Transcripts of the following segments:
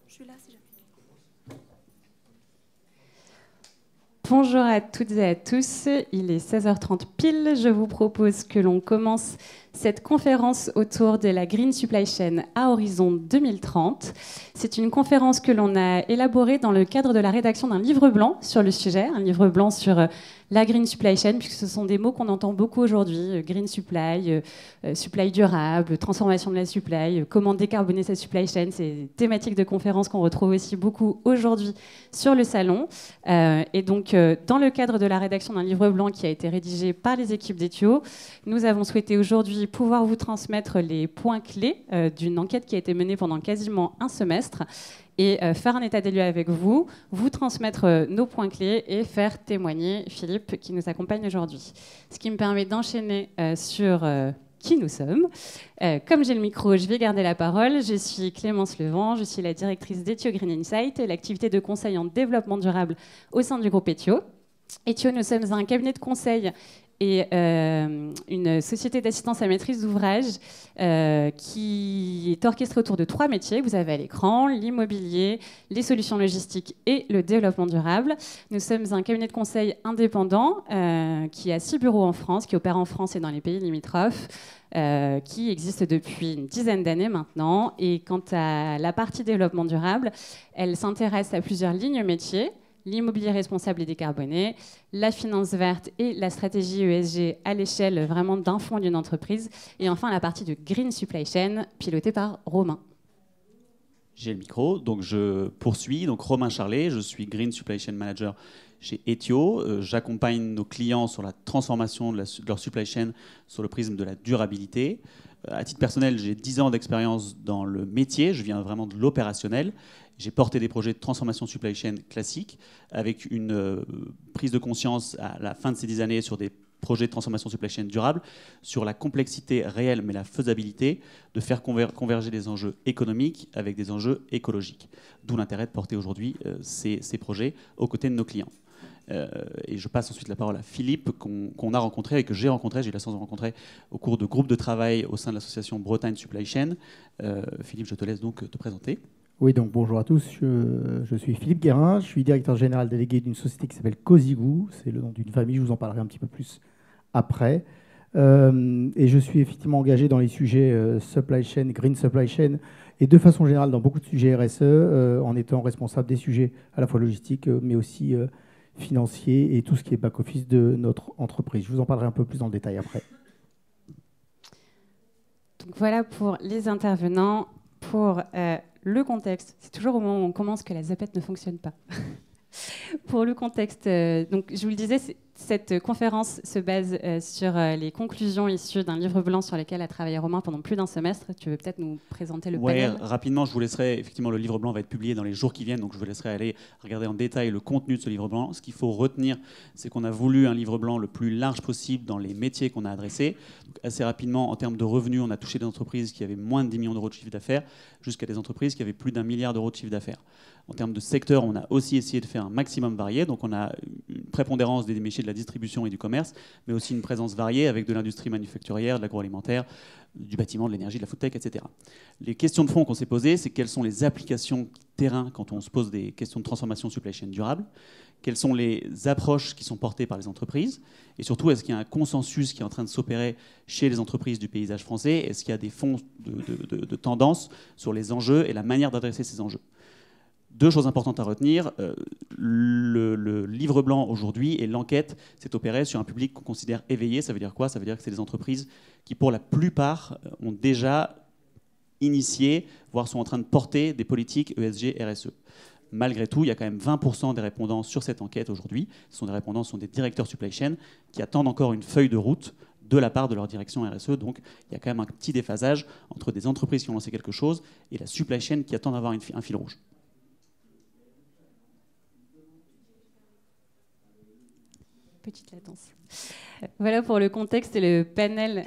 Je suis là si jamais. Bonjour à toutes et à tous, il est 16h30 pile. Je vous propose que l'on commence cette conférence autour de la Green Supply Chain à horizon 2030. C'est une conférence que l'on a élaborée dans le cadre de la rédaction d'un livre blanc sur le sujet, un livre blanc sur la Green Supply Chain, puisque ce sont des mots qu'on entend beaucoup aujourd'hui, Green Supply, supply durable, transformation de la supply, comment décarboner sa supply chain, c'est des thématiques de conférence qu'on retrouve aussi beaucoup aujourd'hui sur le salon. Et donc, dans le cadre de la rédaction d'un livre blanc qui a été rédigé par les équipes d'Ethio, nous avons souhaité aujourd'hui pouvoir vous transmettre les points clés d'une enquête qui a été menée pendant quasiment un semestre et faire un état des lieux avec vous, vous transmettre nos points clés et faire témoigner Philippe qui nous accompagne aujourd'hui. Ce qui me permet d'enchaîner sur qui nous sommes. Comme j'ai le micro, je vais garder la parole. Je suis Clémence Levent, je suis la directrice d'Ethio Green Insight, l'activité de conseil en développement durable au sein du groupe Ethio. Ethio, nous sommes un cabinet de conseil et une société d'assistance à maîtrise d'ouvrage qui est orchestrée autour de 3 métiers. Vous avez à l'écran l'immobilier, les solutions logistiques et le développement durable. Nous sommes un cabinet de conseil indépendant qui a 6 bureaux en France, qui opère en France et dans les pays limitrophes, qui existe depuis une dizaine d'années maintenant. Et quant à la partie développement durable, elle s'intéresse à plusieurs lignes métiers: l'immobilier responsable et décarboné, la finance verte et la stratégie ESG à l'échelle vraiment d'un fonds d'une entreprise, et enfin la partie de Green Supply Chain pilotée par Romain. J'ai le micro, donc je poursuis. Donc Romain Charlet, je suis Green Supply Chain Manager chez Ethio. J'accompagne nos clients sur la transformation de leur supply chain sur le prisme de la durabilité. À titre personnel, j'ai 10 ans d'expérience dans le métier, je viens vraiment de l'opérationnel. J'ai porté des projets de transformation supply chain classiques avec une prise de conscience à la fin de ces 10 années sur des projets de transformation supply chain durable, sur la complexité réelle mais la faisabilité de faire converger des enjeux économiques avec des enjeux écologiques. D'où l'intérêt de porter aujourd'hui ces projets aux côtés de nos clients. Et je passe ensuite la parole à Philippe, qu'on a rencontré et que j'ai rencontré, j'ai eu la chance de rencontrer au cours de groupes de travail au sein de l'association Bretagne Supply Chain. Philippe, je te laisse donc te présenter. Oui, donc bonjour à tous, je suis Philippe Guérin, je suis directeur général délégué d'une société qui s'appelle Cosigou, c'est le nom d'une famille, je vous en parlerai un petit peu plus après. Et je suis effectivement engagé dans les sujets supply chain, green supply chain, et de façon générale dans beaucoup de sujets RSE, en étant responsable des sujets à la fois logistiques, mais aussi financiers et tout ce qui est back-office de notre entreprise. Je vous en parlerai un peu plus dans le détail après. Donc voilà pour les intervenants. Pour le contexte, c'est toujours au moment où on commence que la zapette ne fonctionne pas. Pour le contexte, donc je vous le disais, cette conférence se base sur les conclusions issues d'un livre blanc sur lequel a travaillé Romain pendant plus d'un semestre. Tu veux peut-être nous présenter le panel ? Rapidement, je vous laisserai, effectivement, le livre blanc va être publié dans les jours qui viennent, donc je vous laisserai aller regarder en détail le contenu de ce livre blanc. Ce qu'il faut retenir, c'est qu'on a voulu un livre blanc le plus large possible dans les métiers qu'on a adressés. Donc, assez rapidement, en termes de revenus, on a touché des entreprises qui avaient moins de 10 millions d'euros de chiffre d'affaires jusqu'à des entreprises qui avaient plus d'1 milliard d'euros de chiffre d'affaires. En termes de secteur, on a aussi essayé de faire un maximum varié. Donc on a une prépondérance des métiers de la distribution et du commerce, mais aussi une présence variée avec de l'industrie manufacturière, de l'agroalimentaire, du bâtiment, de l'énergie, de la foodtech, etc. Les questions de fond qu'on s'est posées, c'est quelles sont les applications terrain quand on se pose des questions de transformation supply chain durable, quelles sont les approches qui sont portées par les entreprises, et surtout, est-ce qu'il y a un consensus qui est en train de s'opérer chez les entreprises du paysage français, est-ce qu'il y a des fonds de tendance sur les enjeux et la manière d'adresser ces enjeux. 2 choses importantes à retenir. Le livre blanc aujourd'hui et l'enquête s'est opérée sur un public qu'on considère éveillé. Ça veut dire quoi ? Ça veut dire que c'est des entreprises qui, pour la plupart, ont déjà initié, voire sont en train de porter des politiques ESG, RSE. Malgré tout, il y a quand même 20% des répondants sur cette enquête aujourd'hui. Ce sont des directeurs supply chain qui attendent encore une feuille de route de la part de leur direction RSE. Donc, il y a quand même un petit déphasage entre des entreprises qui ont lancé quelque chose et la supply chain qui attend d'avoir un fil rouge. Petite latence. Voilà pour le contexte et le panel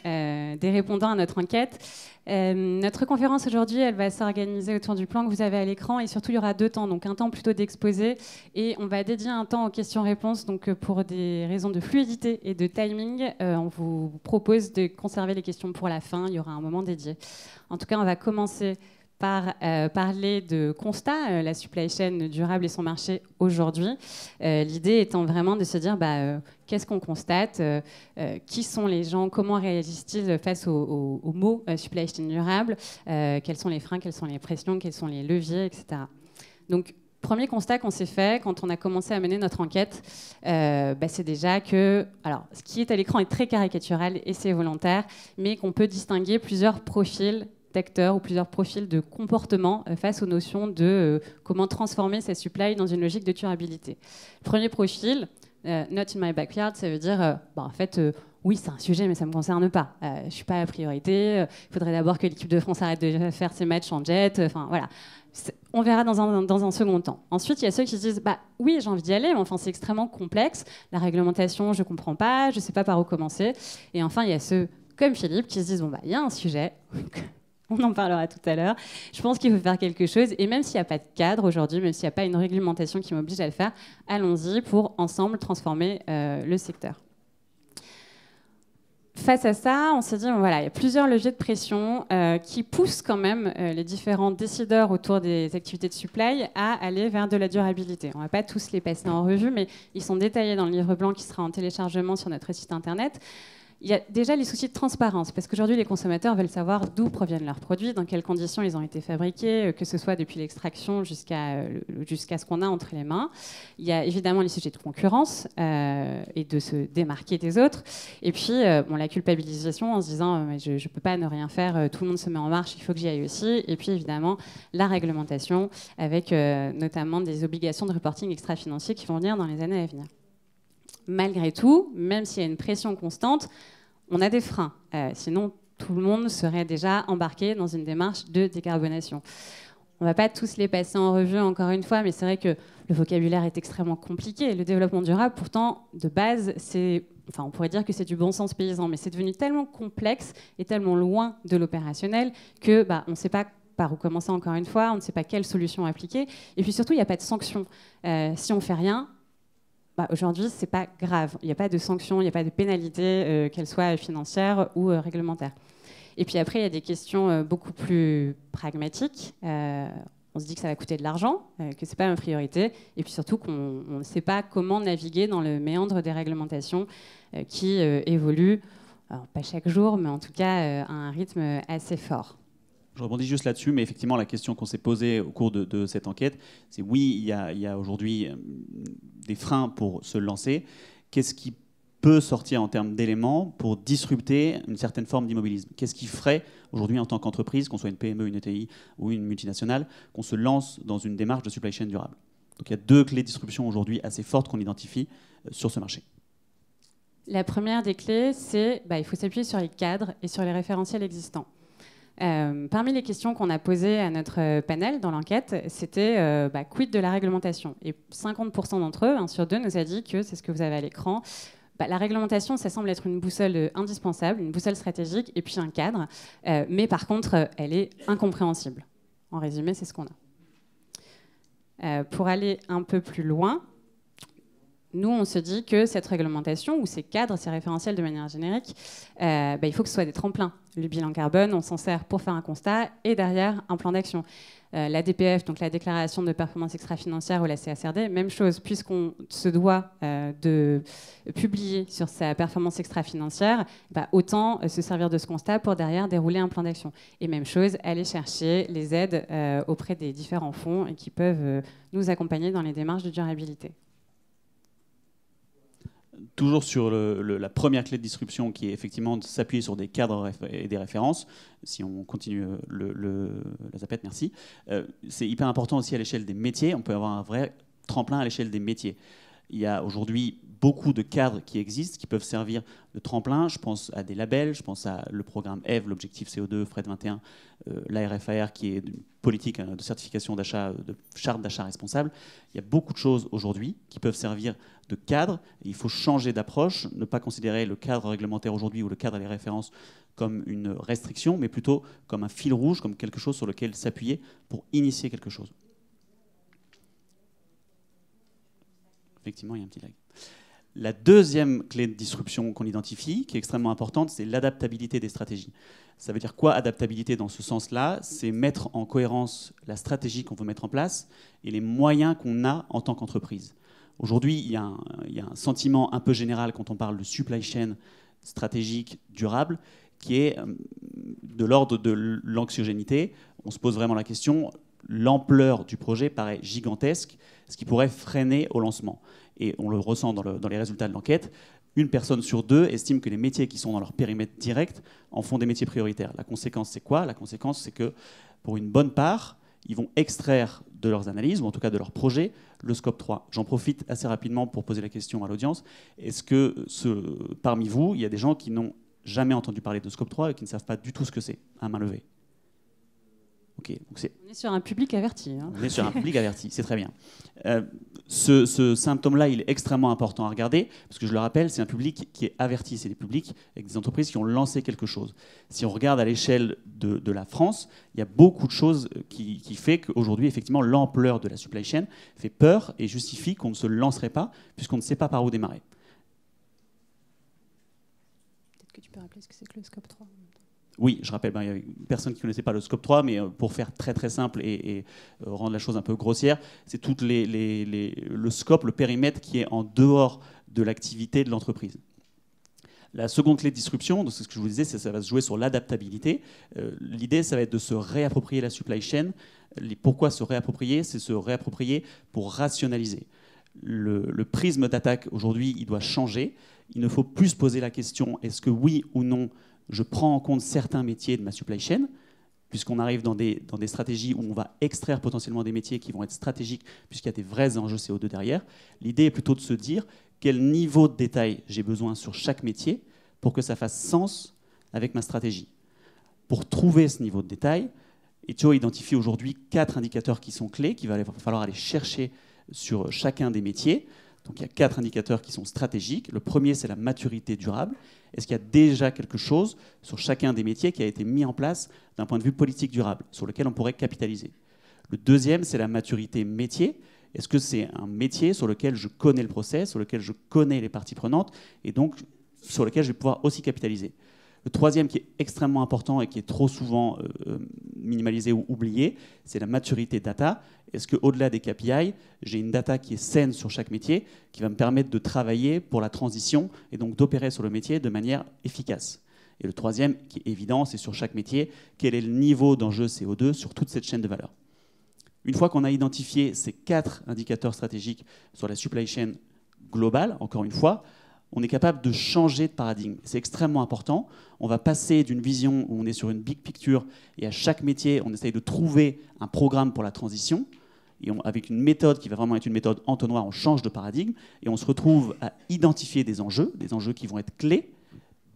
des répondants à notre enquête. Notre conférence aujourd'hui, elle va s'organiser autour du plan que vous avez à l'écran et surtout il y aura 2 temps, donc un temps plutôt d'exposé et on va dédier un temps aux questions-réponses. Donc pour des raisons de fluidité et de timing, on vous propose de conserver les questions pour la fin. Il y aura un moment dédié. En tout cas, on va commencer parler de constat, la supply chain durable et son marché aujourd'hui. L'idée étant vraiment de se dire qu'est-ce qu'on constate, qui sont les gens, comment réagissent-ils face au mot supply chain durable, quels sont les freins, quelles sont les pressions, quels sont les leviers, etc. Donc, premier constat qu'on s'est fait quand on a commencé à mener notre enquête, c'est déjà que, alors, ce qui est à l'écran est très caricatural et c'est volontaire, mais qu'on peut distinguer plusieurs profils d'acteurs ou plusieurs profils de comportement face aux notions de comment transformer sa supply dans une logique de durabilité. Le premier profil, not in my backyard, ça veut dire, en fait, oui, c'est un sujet, mais ça ne me concerne pas. Je ne suis pas la priorité. Il faudrait d'abord que l'équipe de France arrête de faire ses matchs en jet. Enfin, voilà. On verra dans un second temps. Ensuite, il y a ceux qui se disent oui, j'ai envie d'y aller, mais enfin, c'est extrêmement complexe. La réglementation, je ne comprends pas, je ne sais pas par où commencer. Et enfin, il y a ceux comme Philippe qui se disent il y a un sujet. On en parlera tout à l'heure. Je pense qu'il faut faire quelque chose. Et même s'il n'y a pas de cadre aujourd'hui, même s'il n'y a pas une réglementation qui m'oblige à le faire, allons-y pour ensemble transformer le secteur. Face à ça, on s'est dit, il y a plusieurs leviers de pression qui poussent quand même les différents décideurs autour des activités de supply à aller vers de la durabilité. On ne va pas tous les passer en revue, mais ils sont détaillés dans le livre blanc qui sera en téléchargement sur notre site internet. Il y a déjà les soucis de transparence, parce qu'aujourd'hui, les consommateurs veulent savoir d'où proviennent leurs produits, dans quelles conditions ils ont été fabriqués, que ce soit depuis l'extraction jusqu'à ce qu'on a entre les mains. Il y a évidemment les sujets de concurrence et de se démarquer des autres. Et puis, la culpabilisation en se disant je ne peux pas ne rien faire, tout le monde se met en marche, il faut que j'y aille aussi. Et puis, évidemment, la réglementation, avec notamment des obligations de reporting extra-financier qui vont venir dans les années à venir. Malgré tout, même s'il y a une pression constante, on a des freins. Sinon, tout le monde serait déjà embarqué dans une démarche de décarbonation. On ne va pas tous les passer en revue, encore une fois, mais c'est vrai que le vocabulaire est extrêmement compliqué. Le développement durable, pourtant, de base, on pourrait dire que c'est du bon sens paysan, mais c'est devenu tellement complexe et tellement loin de l'opérationnel que on ne sait pas par où commencer, encore une fois, on ne sait pas quelle solution appliquer. Et puis surtout, il n'y a pas de sanction. Si on ne fait rien, aujourd'hui, ce n'est pas grave. Il n'y a pas de sanctions, il n'y a pas de pénalité, qu'elles soient financières ou réglementaires. Et puis après, il y a des questions beaucoup plus pragmatiques. On se dit que ça va coûter de l'argent, que ce n'est pas une priorité. Et puis surtout qu'on ne sait pas comment naviguer dans le méandre des réglementations qui évoluent, alors pas chaque jour, mais en tout cas à un rythme assez fort. Je rebondis juste là-dessus, mais effectivement, la question qu'on s'est posée au cours de cette enquête, c'est oui, il y a aujourd'hui des freins pour se lancer. Qu'est-ce qui peut sortir en termes d'éléments pour disrupter une certaine forme d'immobilisme? Qu'est-ce qui ferait aujourd'hui en tant qu'entreprise, qu'on soit une PME, une ETI ou une multinationale, qu'on se lance dans une démarche de supply chain durable? Donc il y a deux clés de disruption aujourd'hui assez fortes qu'on identifie sur ce marché. La première des clés, c'est il faut s'appuyer sur les cadres et sur les référentiels existants. Parmi les questions qu'on a posées à notre panel dans l'enquête, c'était quid de la réglementation? Et 50% d'entre eux, 1 sur 2, nous a dit que, c'est ce que vous avez à l'écran, la réglementation, ça semble être une boussole indispensable, une boussole stratégique, et puis un cadre. Mais par contre, elle est incompréhensible. En résumé, c'est ce qu'on a. Pour aller un peu plus loin, nous, on se dit que cette réglementation, ou ces cadres, ces référentiels de manière générique, il faut que ce soit des tremplins. Le bilan carbone, on s'en sert pour faire un constat et derrière, un plan d'action. La DPF, donc la déclaration de performance extra-financière, ou la CSRD, même chose, puisqu'on se doit de publier sur sa performance extra-financière, autant se servir de ce constat pour derrière dérouler un plan d'action. Et même chose, aller chercher les aides auprès des différents fonds qui peuvent nous accompagner dans les démarches de durabilité. Toujours sur la première clé de disruption qui est effectivement de s'appuyer sur des cadres et des références. Si on continue la zapette, merci. C'est hyper important aussi à l'échelle des métiers. On peut avoir un vrai tremplin à l'échelle des métiers. Il y a aujourd'hui beaucoup de cadres qui existent, qui peuvent servir de tremplin. Je pense à des labels, je pense à le programme EVE, l'objectif CO2, FRED 21, la RFAR qui est une politique de certification d'achat, de charte d'achat responsable. Il y a beaucoup de choses aujourd'hui qui peuvent servir de cadre. Il faut changer d'approche, ne pas considérer le cadre réglementaire aujourd'hui ou le cadre des références comme une restriction, mais plutôt comme un fil rouge, comme quelque chose sur lequel s'appuyer pour initier quelque chose. Effectivement, il y a un petit lag. La deuxième clé de disruption qu'on identifie, qui est extrêmement importante, c'est l'adaptabilité des stratégies. Ça veut dire quoi, adaptabilité dans ce sens-là? C'est mettre en cohérence la stratégie qu'on veut mettre en place et les moyens qu'on a en tant qu'entreprise. Aujourd'hui, il y a un sentiment un peu général quand on parle de supply chain stratégique durable qui est de l'ordre de l'anxiogénité. On se pose vraiment la question, l'ampleur du projet paraît gigantesque, ce qui pourrait freiner au lancement. Et on le ressent dans les résultats de l'enquête. Une personne sur deux estime que les métiers qui sont dans leur périmètre direct en font des métiers prioritaires. La conséquence, c'est quoi? La conséquence, c'est que pour une bonne part, ils vont extraire de leurs analyses, ou en tout cas de leurs projets, le scope 3. J'en profite assez rapidement pour poser la question à l'audience. Est-ce que parmi vous, il y a des gens qui n'ont jamais entendu parler de scope 3 et qui ne savent pas du tout ce que c'est, à main levée? Ok, donc on est sur un public averti. Hein. On est sur un public averti, c'est très bien. Ce symptôme-là, il est extrêmement important à regarder, parce que je le rappelle, c'est un public qui est averti, c'est des publics avec des entreprises qui ont lancé quelque chose. Si on regarde à l'échelle de la France, il y a beaucoup de choses qui fait qu'aujourd'hui, effectivement, l'ampleur de la supply chain fait peur et justifie qu'on ne se lancerait pas, puisqu'on ne sait pas par où démarrer. Peut-être que tu peux rappeler ce que c'est que le scope 3. Oui, je rappelle, il y a une personne qui ne connaissait pas le scope 3, mais pour faire très très simple et rendre la chose un peu grossière, c'est tout le scope, le périmètre qui est en dehors de l'activité de l'entreprise. La seconde clé de disruption, c'est ce que je vous disais, ça va se jouer sur l'adaptabilité. L'idée, ça va être de se réapproprier la supply chain. Pourquoi se réapproprier? C'est se réapproprier pour rationaliser. Le prisme d'attaque, aujourd'hui, il doit changer. Il ne faut plus se poser la question, est-ce que oui ou non, je prends en compte certains métiers de ma supply chain, puisqu'on arrive dans des stratégies où on va extraire potentiellement des métiers qui vont être stratégiques, puisqu'il y a des vrais enjeux CO2 derrière. L'idée est plutôt de se dire quel niveau de détail j'ai besoin sur chaque métier pour que ça fasse sens avec ma stratégie. Pour trouver ce niveau de détail, Ethio identifie aujourd'hui 4 indicateurs qui sont clés, qu'il va falloir aller chercher sur chacun des métiers. Donc il y a 4 indicateurs qui sont stratégiques. Le premier, c'est la maturité durable. Est-ce qu'il y a déjà quelque chose sur chacun des métiers qui a été mis en place d'un point de vue politique durable, sur lequel on pourrait capitaliser? Le deuxième, c'est la maturité métier. Est-ce que c'est un métier sur lequel je connais le process, sur lequel je connais les parties prenantes, et donc sur lequel je vais pouvoir aussi capitaliser? Le troisième, qui est extrêmement important et qui est trop souvent minimalisé ou oublié, c'est la maturité data. Est-ce qu'au-delà des KPI, j'ai une data qui est saine sur chaque métier, qui va me permettre de travailler pour la transition et donc d'opérer sur le métier de manière efficace? Et le troisième, qui est évident, c'est sur chaque métier, quel est le niveau d'enjeu CO2 sur toute cette chaîne de valeur? Une fois qu'on a identifié ces 4 indicateurs stratégiques sur la supply chain globale, encore une fois, on est capable de changer de paradigme. C'est extrêmement important. On va passer d'une vision où on est sur une big picture et à chaque métier, on essaye de trouver un programme pour la transition. Et avec une méthode qui va vraiment être une méthode entonnoir, on change de paradigme et on se retrouve à identifier des enjeux qui vont être clés,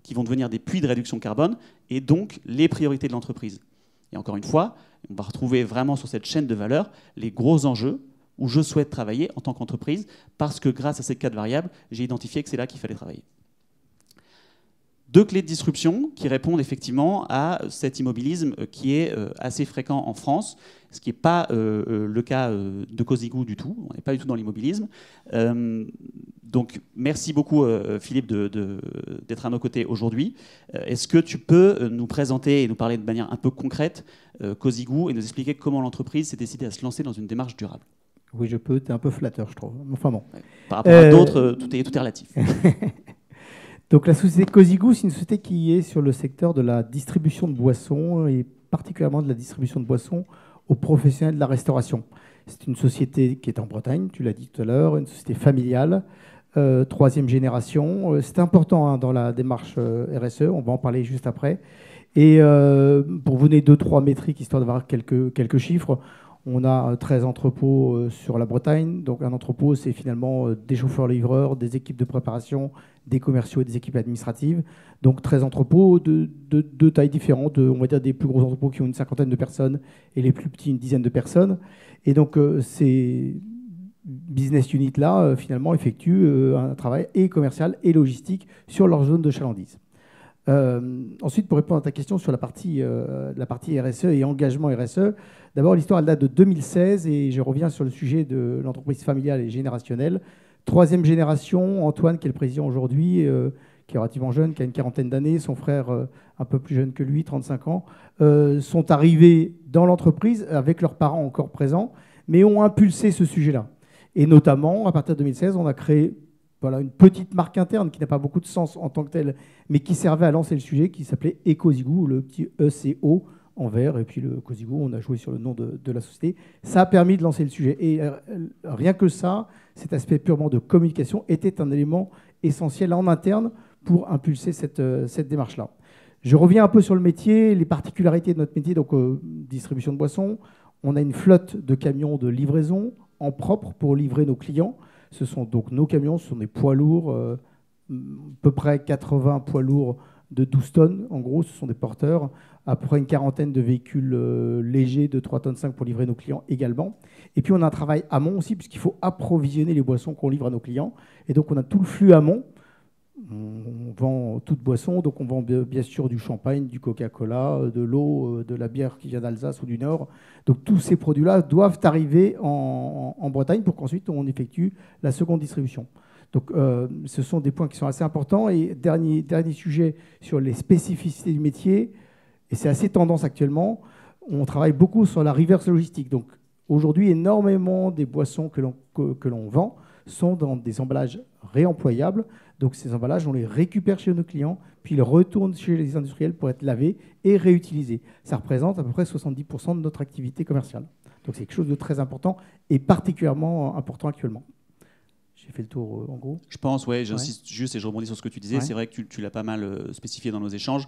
qui vont devenir des puits de réduction carbone et donc les priorités de l'entreprise. Et encore une fois, on va retrouver vraiment sur cette chaîne de valeur les gros enjeux où je souhaite travailler en tant qu'entreprise, parce que grâce à ces 4 variables, j'ai identifié que c'est là qu'il fallait travailler. 2 clés de disruption qui répondent effectivement à cet immobilisme qui est assez fréquent en France, ce qui n'est pas le cas de Cosigou du tout. On n'est pas du tout dans l'immobilisme. Donc merci beaucoup Philippe d'être à nos côtés aujourd'hui. Est-ce que tu peux nous présenter et nous parler de manière un peu concrète Cosigou et nous expliquer comment l'entreprise s'est décidée à se lancer dans une démarche durable? Oui, je peux. Tu es un peu flatteur, je trouve. Enfin bon. Ouais. Par rapport à d'autres, tout est relatif. Donc la société Cosigou, c'est une société qui est sur le secteur de la distribution de boissons et particulièrement de la distribution de boissons aux professionnels de la restauration. C'est une société qui est en Bretagne, tu l'as dit tout à l'heure, une société familiale, 3e génération. C'est important dans la démarche RSE, on va en parler juste après. Et pour vous donner 2-3 métriques, histoire d'avoir quelques chiffres, on a 13 entrepôts sur la Bretagne. Donc un entrepôt, c'est finalement des chauffeurs-livreurs, des équipes de préparation, des commerciaux et des équipes administratives. Donc 13 entrepôts de tailles différentes. On va dire des plus gros entrepôts qui ont une 50aine de personnes et les plus petits une dizaine de personnes. Et donc ces business units-là, finalement, effectuent un travail et commercial et logistique sur leur zone de chalandise. Ensuite, pour répondre à ta question sur la partie RSE et engagement RSE, d'abord, l'histoire elle date de 2016 et je reviens sur le sujet de l'entreprise familiale et générationnelle. Troisième génération, Antoine, qui est le président aujourd'hui, qui est relativement jeune, qui a une quarantaine d'années, son frère un peu plus jeune que lui, 35 ans, sont arrivés dans l'entreprise avec leurs parents encore présents, mais ont impulsé ce sujet-là. Et notamment, à partir de 2016, on a créé une petite marque interne qui n'a pas beaucoup de sens en tant que telle, mais qui servait à lancer le sujet, qui s'appelait Ecozigou, le petit ECO en vert, et puis le Cozigou, on a joué sur le nom de la société. Ça a permis de lancer le sujet. Et rien que ça, cet aspect purement de communication était un élément essentiel en interne pour impulser cette démarche-là. Je reviens un peu sur le métier, les particularités de notre métier, donc distribution de boissons. On a une flotte de camions de livraison en propre pour livrer nos clients. Ce sont donc nos camions, ce sont des poids lourds, à peu près 80 poids lourds de 12 tonnes. En gros, ce sont des porteurs. À peu près une quarantaine de véhicules légers de 3,5 tonnes pour livrer nos clients également. Et puis, on a un travail amont aussi, puisqu'il faut approvisionner les boissons qu'on livre à nos clients. Et donc, on a tout le flux amont. On vend toute boisson, donc on vend bien sûr du champagne, du Coca-Cola, de l'eau, de la bière qui vient d'Alsace ou du Nord. Donc tous ces produits-là doivent arriver en Bretagne pour qu'ensuite on effectue la seconde distribution. Donc ce sont des points qui sont assez importants. Et dernier sujet sur les spécificités du métier, et c'est assez tendance actuellement, on travaille beaucoup sur la reverse logistique. Donc aujourd'hui, énormément des boissons que l'on vend sont dans des emballages réemployables. Donc ces emballages, on les récupère chez nos clients, puis ils retournent chez les industriels pour être lavés et réutilisés. Ça représente à peu près 70% de notre activité commerciale. Donc c'est quelque chose de très important et particulièrement important actuellement. J'ai fait le tour en gros. Je pense, ouais, j'insiste juste et je rebondis sur ce que tu disais. Ouais. C'est vrai que tu l'as pas mal spécifié dans nos échanges.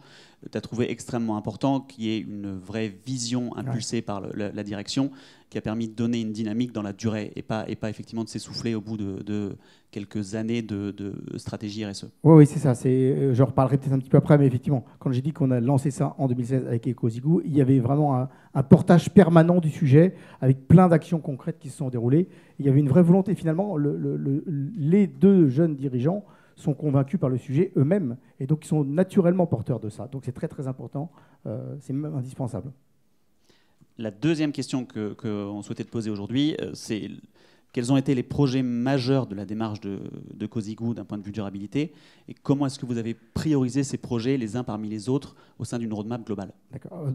Tu as trouvé extrêmement important qu'il y ait une vraie vision impulsée par la direction qui a permis de donner une dynamique dans la durée et pas effectivement de s'essouffler au bout de quelques années de stratégie RSE. Oui, c'est ça. Je reparlerai peut-être un petit peu après, mais effectivement, quand j'ai dit qu'on a lancé ça en 2016 avec Ecozigou, il y avait vraiment un portage permanent du sujet avec plein d'actions concrètes qui se sont déroulées. Il y avait une vraie volonté. Finalement, les deux jeunes dirigeants sont convaincus par le sujet eux-mêmes et donc ils sont naturellement porteurs de ça. Donc c'est très très important, c'est même indispensable. La deuxième question qu'on souhaitait te poser aujourd'hui, c'est quels ont été les projets majeurs de la démarche de Cozigou d'un point de vue durabilité et comment est-ce que vous avez priorisé ces projets les uns parmi les autres au sein d'une roadmap globale? D'accord.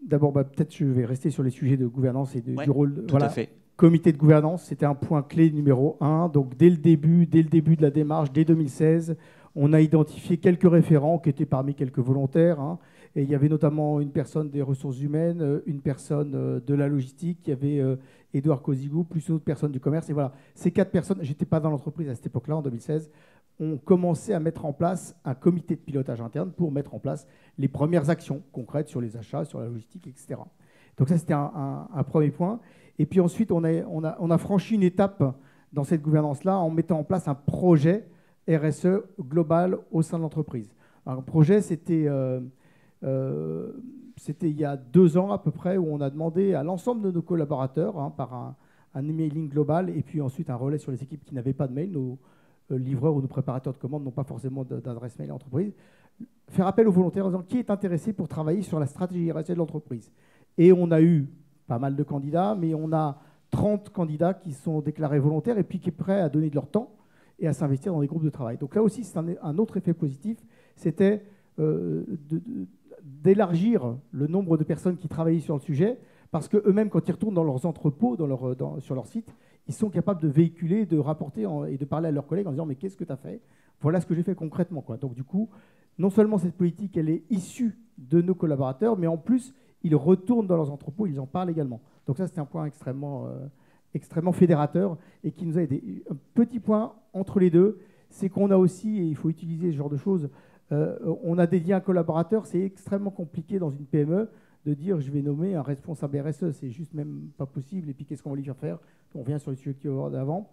D'abord, peut-être je vais rester sur les sujets de gouvernance et du rôle. Tout à fait. Comité de gouvernance, c'était un point clé numéro 1. Donc dès le début de la démarche, dès 2016, on a identifié quelques référents qui étaient parmi quelques volontaires. Et il y avait notamment une personne des ressources humaines, une personne de la logistique, il y avait Édouard Cozigou, plus une autre personne du commerce. Et voilà, ces 4 personnes, je n'étais pas dans l'entreprise à cette époque-là, en 2016, ont commencé à mettre en place un comité de pilotage interne pour mettre en place les premières actions concrètes sur les achats, sur la logistique, etc. Donc ça, c'était un premier point. Et puis ensuite, on a franchi une étape dans cette gouvernance-là en mettant en place un projet RSE global au sein de l'entreprise. Un projet, c'était il y a 2 ans à peu près, où on a demandé à l'ensemble de nos collaborateurs, par un emailing global et puis ensuite un relais sur les équipes qui n'avaient pas de mail, nos livreurs ou nos préparateurs de commandes n'ont pas forcément d'adresse mail à l'entreprise, faire appel aux volontaires en disant qui est intéressé pour travailler sur la stratégie RSE de l'entreprise. Et on a eu pas mal de candidats, mais on a 30 candidats qui sont déclarés volontaires et puis qui sont prêts à donner de leur temps et à s'investir dans des groupes de travail. Donc là aussi, c'est un autre effet positif, c'était d'élargir le nombre de personnes qui travaillaient sur le sujet, parce qu'eux-mêmes, quand ils retournent dans leurs entrepôts, sur leur site, ils sont capables de véhiculer, de rapporter et de parler à leurs collègues en disant « mais qu'est-ce que tu as fait ? Voilà ce que j'ai fait concrètement. » Donc du coup, non seulement cette politique, elle est issue de nos collaborateurs, mais en plus, ils retournent dans leurs entrepôts, ils en parlent également. Donc ça, c'est un point extrêmement fédérateur et qui nous a aidé. Un petit point entre les deux, c'est qu'on a aussi, et il faut utiliser ce genre de choses, on a dédié un collaborateur. C'est extrêmement compliqué dans une PME de dire je vais nommer un responsable RSE. C'est juste même pas possible. Et puis qu'est-ce qu'on va lui faire? On revient sur les sujets qu'il y a d'avant.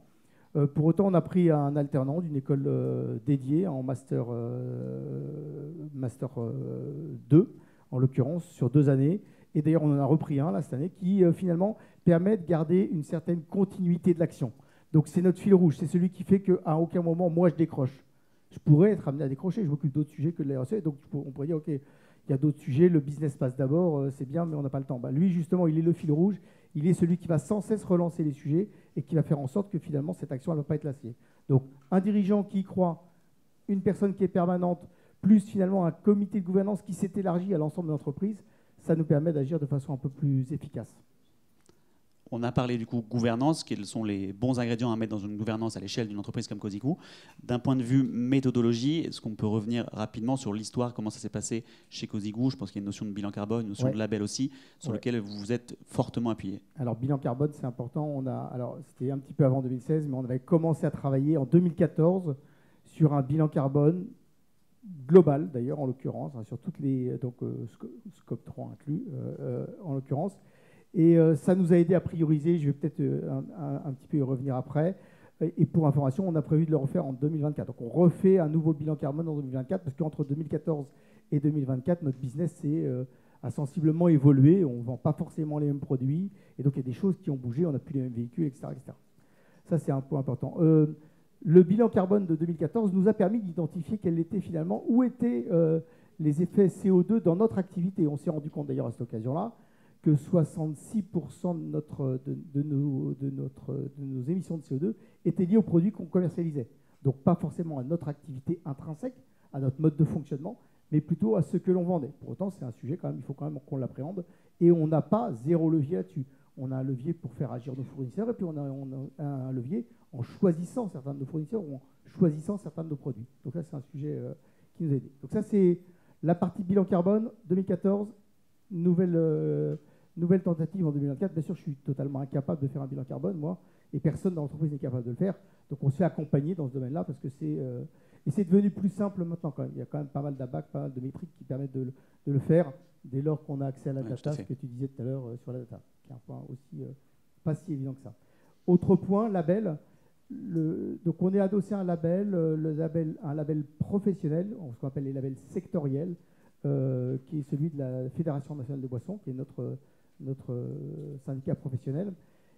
Pour autant, on a pris un alternant d'une école dédiée en master 2, en l'occurrence, sur 2 années. Et d'ailleurs, on en a repris un là, cette année qui finalement permet de garder une certaine continuité de l'action. Donc c'est notre fil rouge. C'est celui qui fait qu'à aucun moment, moi, je décroche. Je pourrais être amené à décrocher, je m'occupe d'autres sujets que de la RSE, donc on pourrait dire, OK, il y a d'autres sujets, le business passe d'abord, c'est bien, mais on n'a pas le temps. Lui, justement, il est le fil rouge, il est celui qui va sans cesse relancer les sujets et qui va faire en sorte que finalement cette action ne va pas être lassée. Donc un dirigeant qui y croit, une personne qui est permanente, plus finalement un comité de gouvernance qui s'est élargi à l'ensemble de l'entreprise, ça nous permet d'agir de façon un peu plus efficace. On a parlé du coup gouvernance, quels sont les bons ingrédients à mettre dans une gouvernance à l'échelle d'une entreprise comme Cosigou. D'un point de vue méthodologie, est-ce qu'on peut revenir rapidement sur l'histoire, comment ça s'est passé chez Cosigou? Je pense qu'il y a une notion de bilan carbone, une notion de label aussi, sur lequel vous vous êtes fortement appuyé. Alors bilan carbone, c'est important. Alors c'était un petit peu avant 2016, mais on avait commencé à travailler en 2014 sur un bilan carbone global, d'ailleurs en l'occurrence, sur toutes les scope 3 inclus en l'occurrence. Et ça nous a aidé à prioriser, je vais peut-être un petit peu y revenir après. Et pour information, on a prévu de le refaire en 2024. Donc on refait un nouveau bilan carbone en 2024, parce qu'entre 2014 et 2024, notre business a sensiblement évolué. On ne vend pas forcément les mêmes produits. Et donc il y a des choses qui ont bougé, on n'a plus les mêmes véhicules, etc. etc. Ça, c'est un point important. Le bilan carbone de 2014 nous a permis d'identifier où étaient les effets CO2 dans notre activité. On s'est rendu compte d'ailleurs à cette occasion-là que 66% de nos émissions de CO2 étaient liées aux produits qu'on commercialisait. Donc pas forcément à notre activité intrinsèque, à notre mode de fonctionnement, mais plutôt à ce que l'on vendait. Pour autant, c'est un sujet il faut quand même qu'on l'appréhende. Et on n'a pas zéro levier là-dessus. On a un levier pour faire agir nos fournisseurs, et puis on a un levier en choisissant certains de nos fournisseurs ou en choisissant certains de nos produits. Donc là, c'est un sujet qui nous a aidés. Donc ça, c'est la partie bilan carbone 2014, nouvelle tentative en 2024. Bien sûr, je suis totalement incapable de faire un bilan carbone, moi, et personne dans l'entreprise n'est capable de le faire. Donc on se fait accompagner dans ce domaine-là parce que c'est devenu plus simple maintenant quand même. Il y a quand même pas mal d'ABAC, pas mal de métriques qui permettent de le faire dès lors qu'on a accès à la data, ce que tu disais tout à l'heure sur la data, qui est un point aussi pas si évident que ça. Autre point, label. Donc on est adossé à un label, un label professionnel, ce qu'on appelle les labels sectoriels, qui est celui de la Fédération nationale de boissons, qui est notre syndicat professionnel.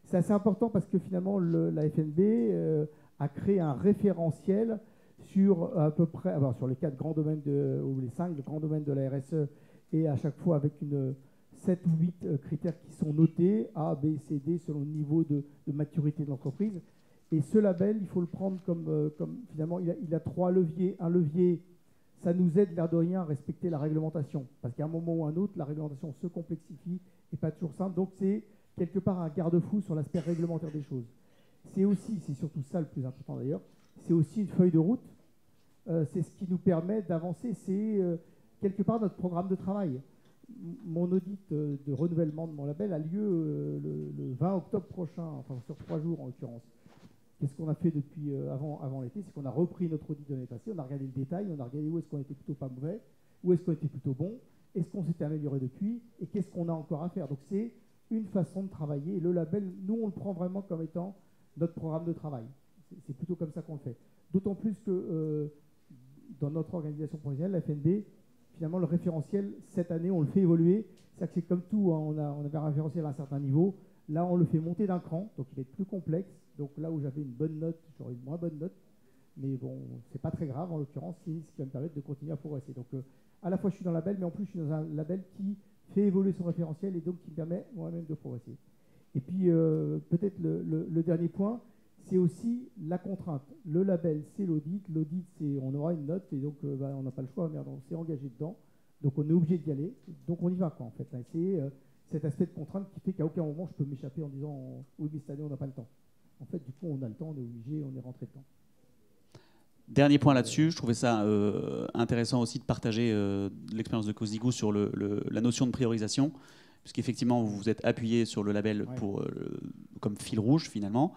C'est assez important parce que finalement la FNB a créé un référentiel sur à peu près, sur les 4 grands domaines ou les 5 grands domaines de la RSE, et à chaque fois avec 7 ou 8 critères qui sont notés, A, B, C, D, selon le niveau de maturité de l'entreprise. Et ce label, il faut le prendre comme finalement, il a 3 leviers. Un levier, ça nous aide, l'air de rien, à respecter la réglementation. Parce qu'à un moment ou à un autre, la réglementation se complexifie et pas toujours simple. Donc c'est quelque part un garde-fou sur l'aspect réglementaire des choses. C'est surtout ça le plus important d'ailleurs, c'est aussi une feuille de route. C'est ce qui nous permet d'avancer. C'est quelque part notre programme de travail. Mon audit de renouvellement de mon label a lieu le 20 octobre prochain, enfin sur 3 jours en l'occurrence. Qu'est-ce qu'on a fait depuis avant l'été? C'est qu'on a repris notre audit de l'année passée, on a regardé le détail, on a regardé où est-ce qu'on était plutôt pas mauvais, où est-ce qu'on était plutôt bon, est-ce qu'on s'était amélioré depuis, et qu'est-ce qu'on a encore à faire. Donc c'est une façon de travailler. Et le label, nous, on le prend vraiment comme étant notre programme de travail. C'est plutôt comme ça qu'on le fait. D'autant plus que dans notre organisation professionnelle, la FNB, finalement, le référentiel, cette année, on le fait évoluer. C'est-à-dire que c'est comme tout, hein, on avait un référentiel à un certain niveau. Là, on le fait monter d'un cran, donc il va être plus complexe. Donc là où j'avais une bonne note, j'aurai une moins bonne note. Mais bon, c'est pas très grave, en l'occurrence, c'est ce qui va me permettre de continuer à progresser. Donc à la fois, je suis dans le label, mais en plus, je suis dans un label qui fait évoluer son référentiel et donc qui me permet moi-même de progresser. Et puis, peut-être le dernier point, c'est aussi la contrainte. Le label, c'est l'audit. L'audit, c'est on aura une note et donc on n'a pas le choix. Merde, on s'est engagé dedans. Donc, on est obligé d'y aller. Donc, on y va, quoi, en fait. C'est cet aspect de contrainte qui fait qu'à aucun moment, je peux m'échapper en disant oui, mais cette année, on n'a pas le temps. En fait, du coup, on a le temps, on est obligé, on est rentré dedans. Dernier point là-dessus, je trouvais ça intéressant aussi de partager l'expérience de Cosigou sur la notion de priorisation, puisqu'effectivement, vous vous êtes appuyé sur le label comme fil rouge, finalement.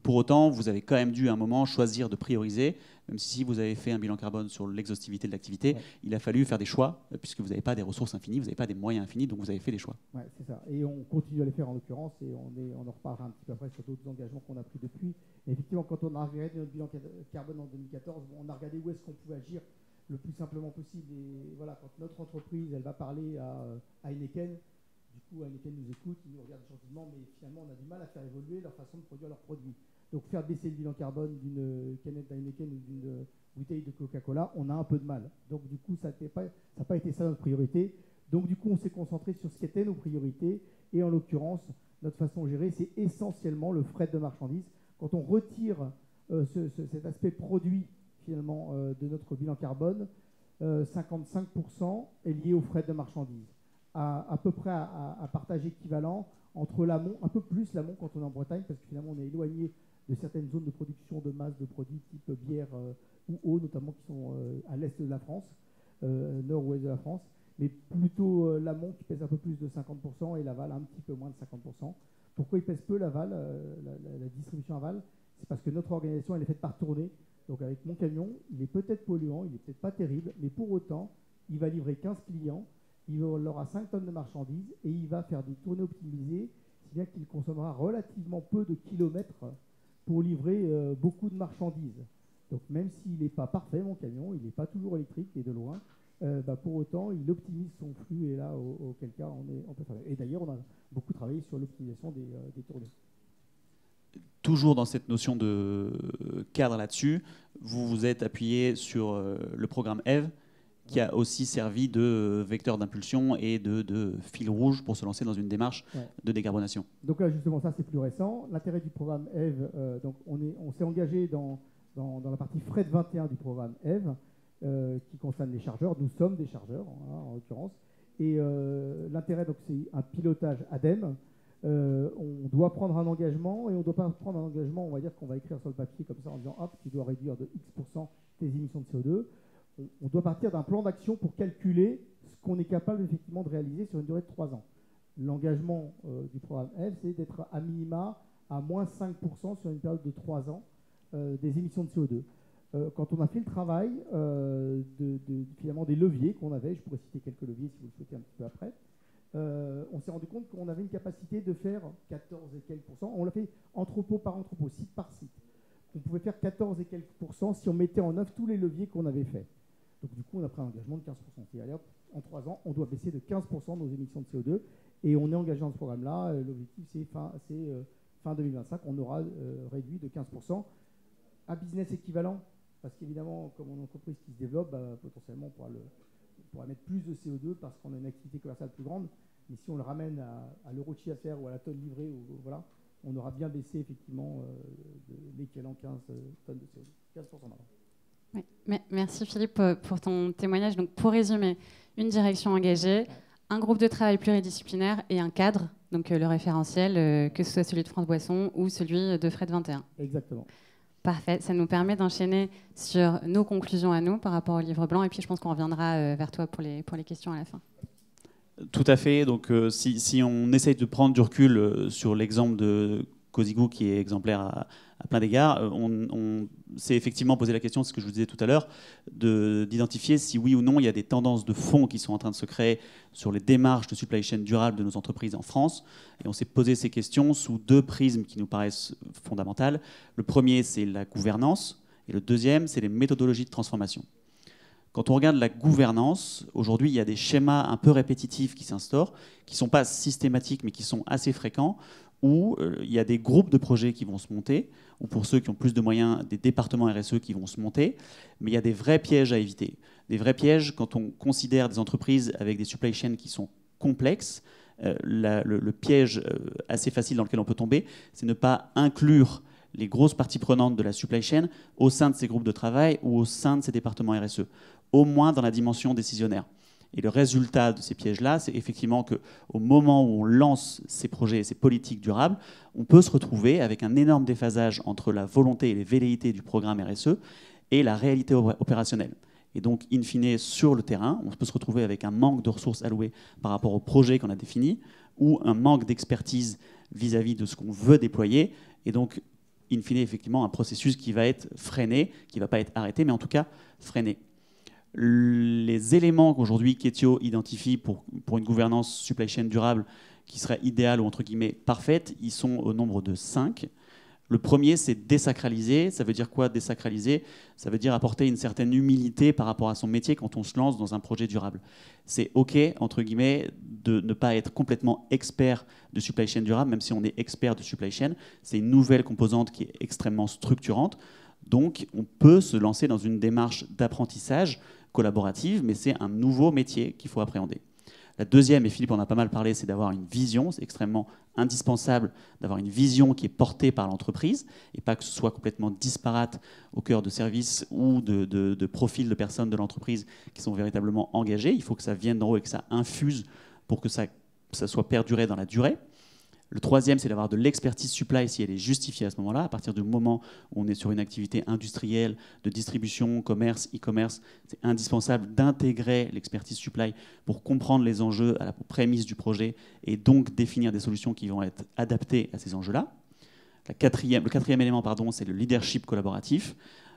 Pour autant, vous avez quand même dû à un moment choisir de prioriser, même si vous avez fait un bilan carbone sur l'exhaustivité de l'activité, il a fallu faire des choix, puisque vous n'avez pas des ressources infinies, vous n'avez pas des moyens infinis, donc vous avez fait des choix. Oui, c'est ça. Et on continue à les faire en l'occurrence, et on en reparlera un petit peu après sur d'autres engagements qu'on a pris depuis. Et effectivement, quand on a regardé notre bilan carbone en 2014, on a regardé où est-ce qu'on pouvait agir le plus simplement possible. Et voilà, quand notre entreprise, elle va parler à Heineken, du coup, Heineken nous écoute, ils nous regardent gentiment, mais finalement, on a du mal à faire évoluer leur façon de produire leurs produits. Donc, faire baisser le bilan carbone d'une canette d'Heineken ou d'une bouteille de Coca-Cola, on a un peu de mal. Donc, du coup, ça n'a pas été ça notre priorité. Donc, du coup, on s'est concentré sur ce qu'étaient nos priorités. Et en l'occurrence, notre façon de gérer, c'est essentiellement le fret de marchandises. Quand on retire cet aspect produit finalement de notre bilan carbone, 55% est lié au fret de marchandises, à peu près à partage équivalent entre l'amont, un peu plus l'amont quand on est en Bretagne, parce que finalement on est éloigné de certaines zones de production de masse de produits type bière ou eau, notamment qui sont à l'est de la France, nord-ouest de la France, mais plutôt l'amont qui pèse un peu plus de 50% et l'aval un petit peu moins de 50%. Pourquoi il pèse peu l'aval, la distribution aval? C'est parce que notre organisation elle est faite par tournée. Donc avec mon camion, il est peut-être polluant, il n'est peut-être pas terrible, mais pour autant, il va livrer 15 clients, il aura 5 tonnes de marchandises et il va faire des tournées optimisées, si bien qu'il consommera relativement peu de kilomètres pour livrer beaucoup de marchandises. Donc même s'il n'est pas parfait, mon camion, il n'est pas toujours électrique et de loin, pour autant, il optimise son flux et là, auquel cas, on peut faire. Et d'ailleurs, on a beaucoup travaillé sur l'optimisation des tournées. Toujours dans cette notion de cadre là-dessus, vous vous êtes appuyé sur le programme EVE, qui a aussi servi de vecteur d'impulsion et de fil rouge pour se lancer dans une démarche de décarbonation. Donc là, justement, ça, c'est plus récent. L'intérêt du programme EVE, donc on s'est engagé dans la partie fret 21 du programme EVE, qui concerne les chargeurs. Nous sommes des chargeurs, en l'occurrence. Et l'intérêt, donc, c'est un pilotage ADEME. On doit prendre un engagement et on ne doit pas prendre un engagement, on va dire qu'on va écrire sur le papier comme ça en disant hop, tu dois réduire de X% tes émissions de CO2. On doit partir d'un plan d'action pour calculer ce qu'on est capable effectivement de réaliser sur une durée de 3 ans. L'engagement du programme EVE, c'est d'être à minima à moins 5% sur une période de 3 ans des émissions de CO2. Quand on a fait le travail finalement des leviers qu'on avait, je pourrais citer quelques leviers si vous le souhaitez un petit peu après, on s'est rendu compte qu'on avait une capacité de faire 14 et quelques %. On l'a fait entrepôt par entrepôt, site par site. On pouvait faire 14 et quelques % si on mettait en œuvre tous les leviers qu'on avait faits. Donc du coup, on a pris un engagement de 15%. C'est-à-dire, en 3 ans, on doit baisser de 15% nos émissions de CO2. Et on est engagé dans ce programme-là. L'objectif, c'est fin 2025, on aura réduit de 15%. Un business équivalent, parce qu'évidemment, comme on est une entreprise qui se développe, potentiellement, on pourra mettre plus de CO2 parce qu'on a une activité commerciale plus grande. Mais si on le ramène à l'euro de chiffre d'affaires ou à la tonne livrée, voilà, on aura bien baissé effectivement l'équivalent 15 tonnes de CO2, 15% d'avant. Oui. Merci Philippe pour ton témoignage. Donc, pour résumer, une direction engagée, un groupe de travail pluridisciplinaire et un cadre, donc le référentiel, que ce soit celui de France Boisson ou celui de Fret 21. Exactement. Parfait, ça nous permet d'enchaîner sur nos conclusions à nous par rapport au livre blanc et puis je pense qu'on reviendra vers toi pour les questions à la fin. Tout à fait, donc si on essaye de prendre du recul sur l'exemple de Cosigou qui est exemplaire à plein d'égards, on s'est effectivement posé la question, c'est ce que je vous disais tout à l'heure, d'identifier si oui ou non il y a des tendances de fond qui sont en train de se créer sur les démarches de supply chain durable de nos entreprises en France. Et on s'est posé ces questions sous 2 prismes qui nous paraissent fondamentales. Le premier, c'est la gouvernance, et le deuxième, c'est les méthodologies de transformation. Quand on regarde la gouvernance, aujourd'hui, il y a des schémas un peu répétitifs qui s'instaurent, qui ne sont pas systématiques, mais qui sont assez fréquents, où il y a des groupes de projets qui vont se monter, ou pour ceux qui ont plus de moyens, des départements RSE qui vont se monter, mais il y a des vrais pièges à éviter. Des vrais pièges quand on considère des entreprises avec des supply chains qui sont complexes. Le piège assez facile dans lequel on peut tomber, c'est ne pas inclure les grosses parties prenantes de la supply chain au sein de ces groupes de travail ou au sein de ces départements RSE, au moins dans la dimension décisionnaire. Et le résultat de ces pièges-là, c'est effectivement qu'au moment où on lance ces projets et ces politiques durables, on peut se retrouver avec un énorme déphasage entre la volonté et les velléités du programme RSE et la réalité opérationnelle. Et donc, in fine, sur le terrain, on peut se retrouver avec un manque de ressources allouées par rapport au projet qu'on a défini ou un manque d'expertise vis-à-vis de ce qu'on veut déployer. Et donc, in fine, effectivement, un processus qui va être freiné, qui ne va pas être arrêté, mais en tout cas freiné. Les éléments qu'aujourd'hui Ketio identifie pour une gouvernance supply chain durable qui serait idéale ou entre guillemets parfaite, ils sont au nombre de 5. Le premier, c'est désacraliser. Ça veut dire quoi, désacraliser? Ça veut dire apporter une certaine humilité par rapport à son métier quand on se lance dans un projet durable. C'est OK, entre guillemets, de ne pas être complètement expert de supply chain durable, même si on est expert de supply chain. C'est une nouvelle composante qui est extrêmement structurante. Donc, on peut se lancer dans une démarche d'apprentissage collaborative, mais c'est un nouveau métier qu'il faut appréhender. La deuxième, et Philippe en a pas mal parlé, c'est d'avoir une vision. C'est extrêmement indispensable d'avoir une vision qui est portée par l'entreprise et pas que ce soit complètement disparate au cœur de services ou de profils de personnes de l'entreprise qui sont véritablement engagées. Il faut que ça vienne d'en haut et que ça infuse pour que ça soit perduré dans la durée. Le troisième, c'est d'avoir de l'expertise supply si elle est justifiée à ce moment-là. À partir du moment où on est sur une activité industrielle, de distribution, commerce, e-commerce, c'est indispensable d'intégrer l'expertise supply pour comprendre les enjeux à la prémisse du projet et donc définir des solutions qui vont être adaptées à ces enjeux-là. Le quatrième élément, c'est le leadership collaboratif.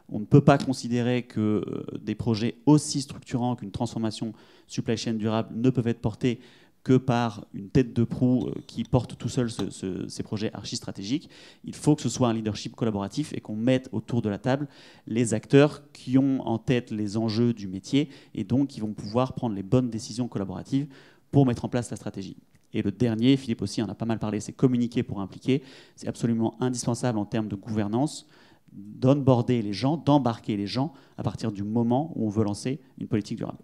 On ne peut pas considérer que des projets aussi structurants qu'une transformation supply chain durable ne peuvent être portés que par une tête de proue qui porte tout seul ces projets archi-stratégiques. Il faut que ce soit un leadership collaboratif et qu'on mette autour de la table les acteurs qui ont en tête les enjeux du métier et donc qui vont pouvoir prendre les bonnes décisions collaboratives pour mettre en place la stratégie. Et le dernier, Philippe aussi en a pas mal parlé, c'est communiquer pour impliquer. C'est absolument indispensable en termes de gouvernance d'onboarder les gens, d'embarquer les gens à partir du moment où on veut lancer une politique durable.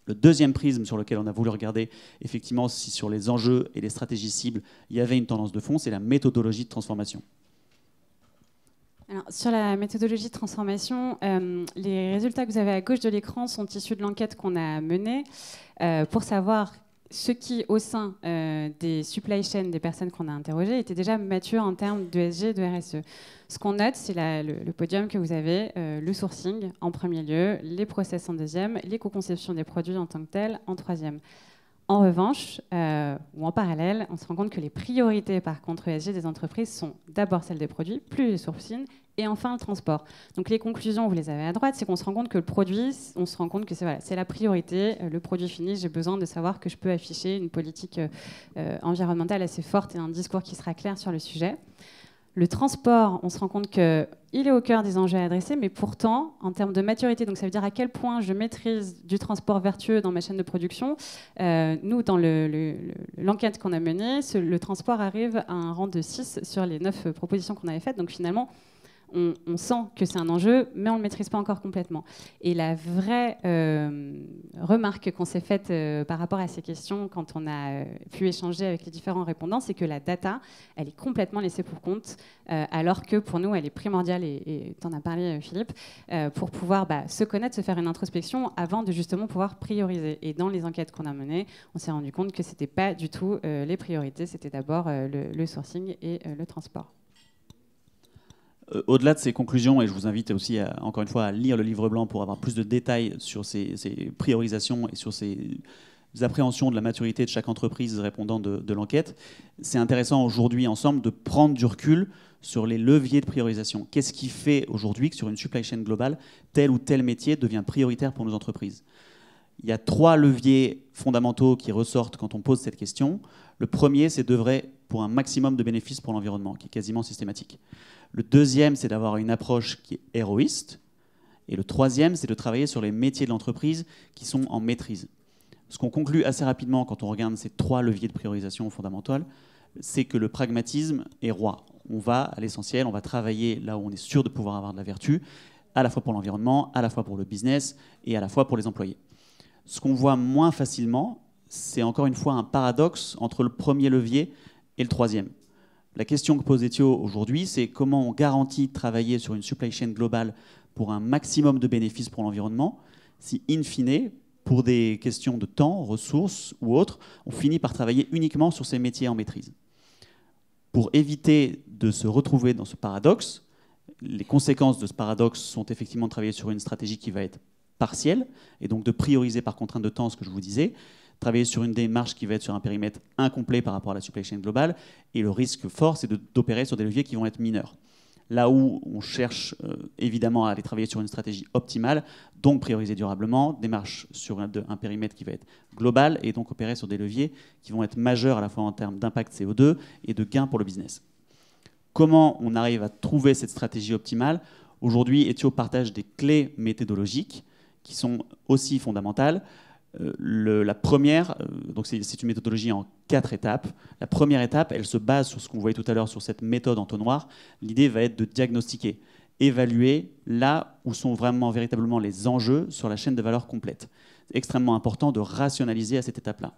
Le deuxième prisme sur lequel on a voulu regarder, effectivement, si sur les enjeux et les stratégies cibles, il y avait une tendance de fond, c'est la méthodologie de transformation. Alors, sur la méthodologie de transformation, les résultats que vous avez à gauche de l'écran sont issus de l'enquête qu'on a menée pour savoir ce qui, au sein des supply chains des personnes qu'on a interrogées, était déjà mature en termes d'ESG et de RSE. Ce qu'on note, c'est le podium que vous avez, le sourcing en premier lieu, les process en deuxième, les co-conceptions des produits en tant que tels en troisième. En revanche, ou en parallèle, on se rend compte que les priorités, par contre, ESG des entreprises sont d'abord celles des produits, plus les sourcing, et enfin le transport. Donc les conclusions, vous les avez à droite, c'est qu'on se rend compte que le produit, on se rend compte que c'est la priorité, le produit fini, j'ai besoin de savoir que je peux afficher une politique environnementale assez forte et un discours qui sera clair sur le sujet. Le transport, on se rend compte qu'il est au cœur des enjeux à adresser, mais pourtant, en termes de maturité, donc ça veut dire à quel point je maîtrise du transport vertueux dans ma chaîne de production. Nous, dans l'enquête qu'on a menée, le transport arrive à un rang de 6 sur les 9 propositions qu'on avait faites. Donc finalement, on sent que c'est un enjeu, mais on ne le maîtrise pas encore complètement. Et la vraie remarque qu'on s'est faite par rapport à ces questions, quand on a pu échanger avec les différents répondants, c'est que la data, elle est complètement laissée pour compte, alors que pour nous, elle est primordiale, et tu en as parlé, Philippe, pour pouvoir se connaître, se faire une introspection avant de justement pouvoir prioriser. Et dans les enquêtes qu'on a menées, on s'est rendu compte que ce n'était pas du tout les priorités, c'était d'abord le sourcing et le transport. Au-delà de ces conclusions, et je vous invite aussi encore une fois à lire le livre blanc pour avoir plus de détails sur ces priorisations et sur ces appréhensions de la maturité de chaque entreprise répondant de l'enquête, c'est intéressant aujourd'hui ensemble de prendre du recul sur les leviers de priorisation. Qu'est-ce qui fait aujourd'hui que sur une supply chain globale, tel ou tel métier devient prioritaire pour nos entreprises ? Il y a 3 leviers fondamentaux qui ressortent quand on pose cette question. Le premier, c'est d'œuvrer pour un maximum de bénéfices pour l'environnement, qui est quasiment systématique. Le deuxième, c'est d'avoir une approche qui est héroïste. Et le troisième, c'est de travailler sur les métiers de l'entreprise qui sont en maîtrise. Ce qu'on conclut assez rapidement quand on regarde ces 3 leviers de priorisation fondamentaux, c'est que le pragmatisme est roi. On va à l'essentiel, on va travailler là où on est sûr de pouvoir avoir de la vertu, à la fois pour l'environnement, à la fois pour le business et à la fois pour les employés. Ce qu'on voit moins facilement, c'est encore une fois un paradoxe entre le premier levier et le troisième. La question que pose Ethio aujourd'hui, c'est comment on garantit de travailler sur une supply chain globale pour un maximum de bénéfices pour l'environnement, si in fine, pour des questions de temps, ressources ou autres, on finit par travailler uniquement sur ces métiers en maîtrise. Pour éviter de se retrouver dans ce paradoxe, les conséquences de ce paradoxe sont effectivement de travailler sur une stratégie qui va être partielle, et donc de prioriser par contrainte de temps ce que je vous disais, travailler sur une démarche qui va être sur un périmètre incomplet par rapport à la supply chain globale, et le risque fort, c'est d'opérer sur des leviers qui vont être mineurs. Là où on cherche évidemment à aller travailler sur une stratégie optimale, donc prioriser durablement, démarche sur un périmètre qui va être global, et donc opérer sur des leviers qui vont être majeurs à la fois en termes d'impact CO2 et de gains pour le business. Comment on arrive à trouver cette stratégie optimale ? Aujourd'hui, Ethio partage des clés méthodologiques qui sont aussi fondamentales. La première, donc c'est une méthodologie en 4 étapes. La première étape, elle se base sur ce qu'on voyait tout à l'heure, sur cette méthode entonnoir. L'idée va être de diagnostiquer, évaluer là où sont véritablement les enjeux sur la chaîne de valeur complète. C'est extrêmement important de rationaliser à cette étape-là.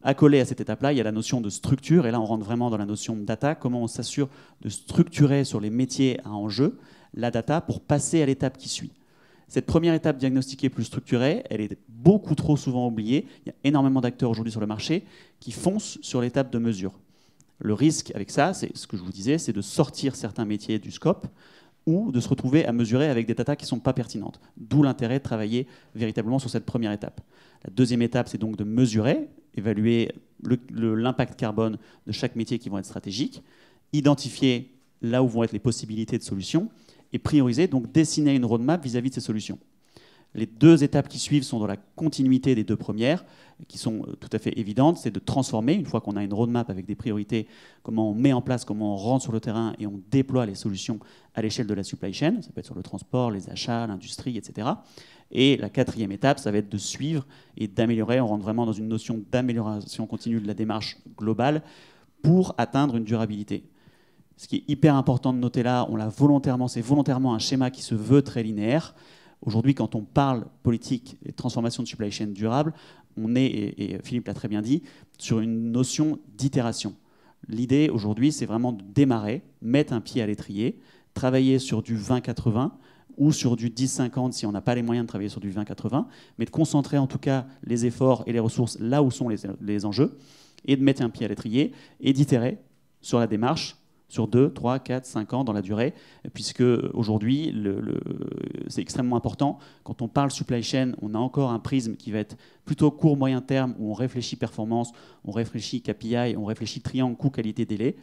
Accolé à cette étape-là, il y a la notion de structure, et là on rentre vraiment dans la notion de data, comment on s'assure de structurer sur les métiers à enjeu la data pour passer à l'étape qui suit. Cette première étape diagnostiquée plus structurée, elle est beaucoup trop souvent oubliée. Il y a énormément d'acteurs aujourd'hui sur le marché qui foncent sur l'étape de mesure. Le risque avec ça, c'est ce que je vous disais, c'est de sortir certains métiers du scope ou de se retrouver à mesurer avec des datas qui ne sont pas pertinentes. D'où l'intérêt de travailler véritablement sur cette première étape. La deuxième étape, c'est donc de mesurer, évaluer l'impact carbone de chaque métier qui vont être stratégiques, identifier là où vont être les possibilités de solutions et prioriser, donc dessiner une roadmap vis-à-vis de ces solutions. Les deux étapes qui suivent sont dans la continuité des deux premières, qui sont tout à fait évidentes. C'est de transformer, une fois qu'on a une roadmap avec des priorités, comment on met en place, comment on rentre sur le terrain et on déploie les solutions à l'échelle de la supply chain. Ça peut être sur le transport, les achats, l'industrie, etc. Et la quatrième étape, ça va être de suivre et d'améliorer. On rentre vraiment dans une notion d'amélioration continue de la démarche globale pour atteindre une durabilité. Ce qui est hyper important de noter là, c'est volontairement un schéma qui se veut très linéaire. Aujourd'hui, quand on parle politique et transformation de supply chain durable, on est, et Philippe l'a très bien dit, sur une notion d'itération. L'idée aujourd'hui, c'est vraiment de démarrer, mettre un pied à l'étrier, travailler sur du 20-80 ou sur du 10-50 si on n'a pas les moyens de travailler sur du 20-80, mais de concentrer en tout cas les efforts et les ressources là où sont les enjeux, et de mettre un pied à l'étrier et d'itérer sur la démarche sur 2, 3, 4, 5 ans dans la durée, puisque aujourd'hui, c'est extrêmement important. Quand on parle supply chain, on a encore un prisme qui va être plutôt court, moyen terme, où on réfléchit performance, on réfléchit KPI, on réfléchit triangle coût, qualité, délai.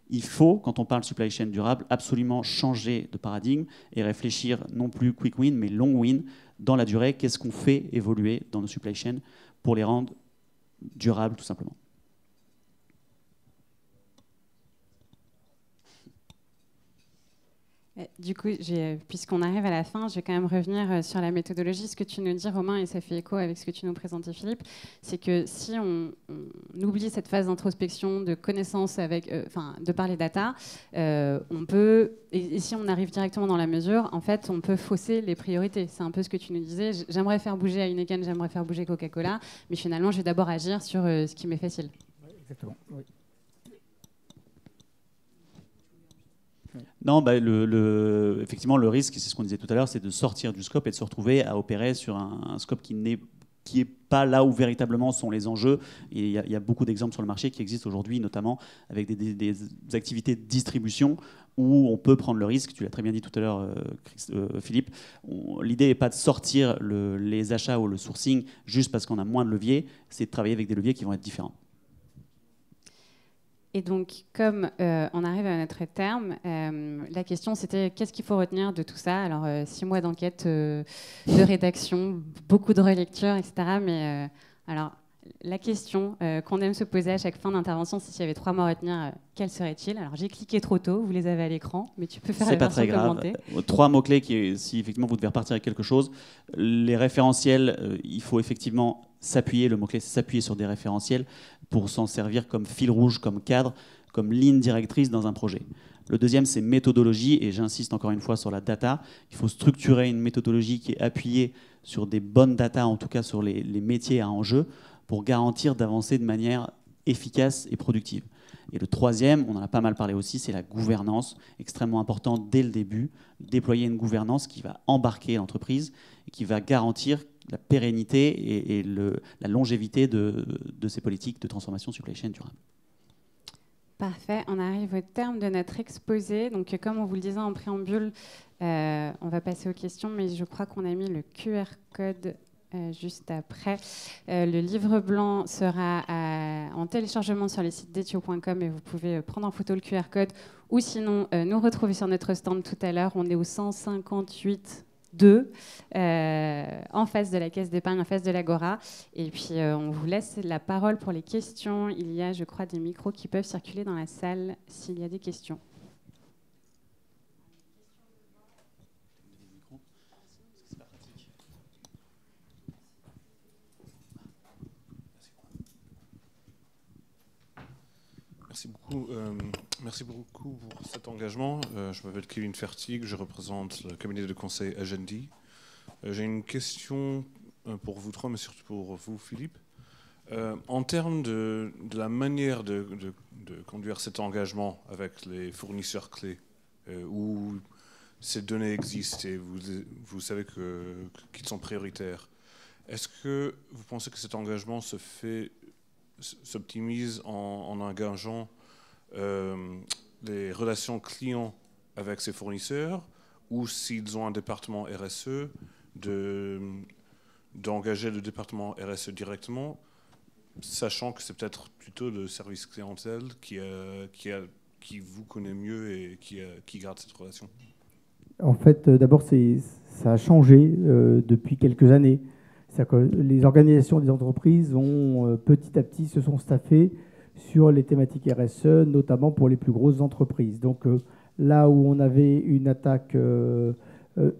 Il faut, quand on parle supply chain durable, absolument changer de paradigme et réfléchir non plus quick win, mais long win dans la durée. Qu'est-ce qu'on fait évoluer dans nos supply chains pour les rendre durables, tout simplement. Du coup, puisqu'on arrive à la fin, je vais quand même revenir sur la méthodologie. Ce que tu nous dis, Romain, et ça fait écho avec ce que tu nous présentais, Philippe, c'est que si on oublie cette phase d'introspection, de connaissance de par les data, on peut, et si on arrive directement dans la mesure, en fait, on peut fausser les priorités. C'est un peu ce que tu nous disais. J'aimerais faire bouger Heineken, j'aimerais faire bouger Coca-Cola, mais finalement, je vais d'abord agir sur ce qui m'est facile. Oui, exactement. Oui. Non, effectivement, le risque, c'est ce qu'on disait tout à l'heure, c'est de sortir du scope et de se retrouver à opérer sur un scope qui n'est pas là où véritablement sont les enjeux. Et il y a beaucoup d'exemples sur le marché qui existent aujourd'hui, notamment avec des activités de distribution où on peut prendre le risque, tu l'as très bien dit tout à l'heure, Philippe, l'idée n'est pas de sortir les achats ou le sourcing juste parce qu'on a moins de leviers, c'est de travailler avec des leviers qui vont être différents. Et donc, comme on arrive à notre terme, la question c'était qu'est-ce qu'il faut retenir de tout ça? Alors, 6 mois d'enquête, de rédaction, beaucoup de relecture, etc. Mais alors, la question qu'on aime se poser à chaque fin d'intervention, c'est s'il y avait 3 mots à retenir, quels seraient-ils? Alors, j'ai cliqué trop tôt, vous les avez à l'écran, mais tu peux faire la version commentée. C'est pas très grave. 3 mots-clés, si effectivement vous devez repartir avec quelque chose. Les référentiels, il faut effectivement s'appuyer, le mot-clé c'est s'appuyer sur des référentiels pour s'en servir comme fil rouge, comme cadre, comme ligne directrice dans un projet. Le deuxième, c'est méthodologie, et j'insiste encore une fois sur la data. Il faut structurer une méthodologie qui est appuyée sur des bonnes data, en tout cas sur les métiers à enjeu, pour garantir d'avancer de manière efficace et productive. Et le troisième, on en a pas mal parlé aussi, c'est la gouvernance, extrêmement important dès le début, déployer une gouvernance qui va embarquer l'entreprise et qui va garantir la pérennité et la longévité de ces politiques de transformation supply chain durable. Parfait, on arrive au terme de notre exposé. Donc, comme on vous le disait en préambule, on va passer aux questions, mais je crois qu'on a mis le QR code juste après. Le livre blanc sera en téléchargement sur le site d'Ethio.com et vous pouvez prendre en photo le QR code ou sinon nous retrouver sur notre stand tout à l'heure. On est au 158 2, en face de la caisse d'épargne, en face de l'Agora. Et puis, on vous laisse la parole pour les questions. Il y a, je crois, des micros qui peuvent circuler dans la salle s'il y a des questions. Merci beaucoup pour cet engagement. Je m'appelle Kevin Fertig, je représente le cabinet de conseil Agendi. J'ai une question pour vous trois, mais surtout pour vous, Philippe. En termes de la manière de conduire cet engagement avec les fournisseurs clés, où ces données existent et vous savez qu'ils sont prioritaires, est-ce que vous pensez que cet engagement s'optimise en engageant les relations clients avec ces fournisseurs, ou s'ils ont un département RSE, d'engager le département RSE directement, sachant que c'est peut-être plutôt le service clientèle qui vous connaît mieux et qui garde cette relation? En fait, d'abord, ça a changé depuis quelques années. C'est-à-dire que les organisations des entreprises ont petit à petit se sont staffées sur les thématiques RSE, notamment pour les plus grosses entreprises. Donc là où on avait une attaque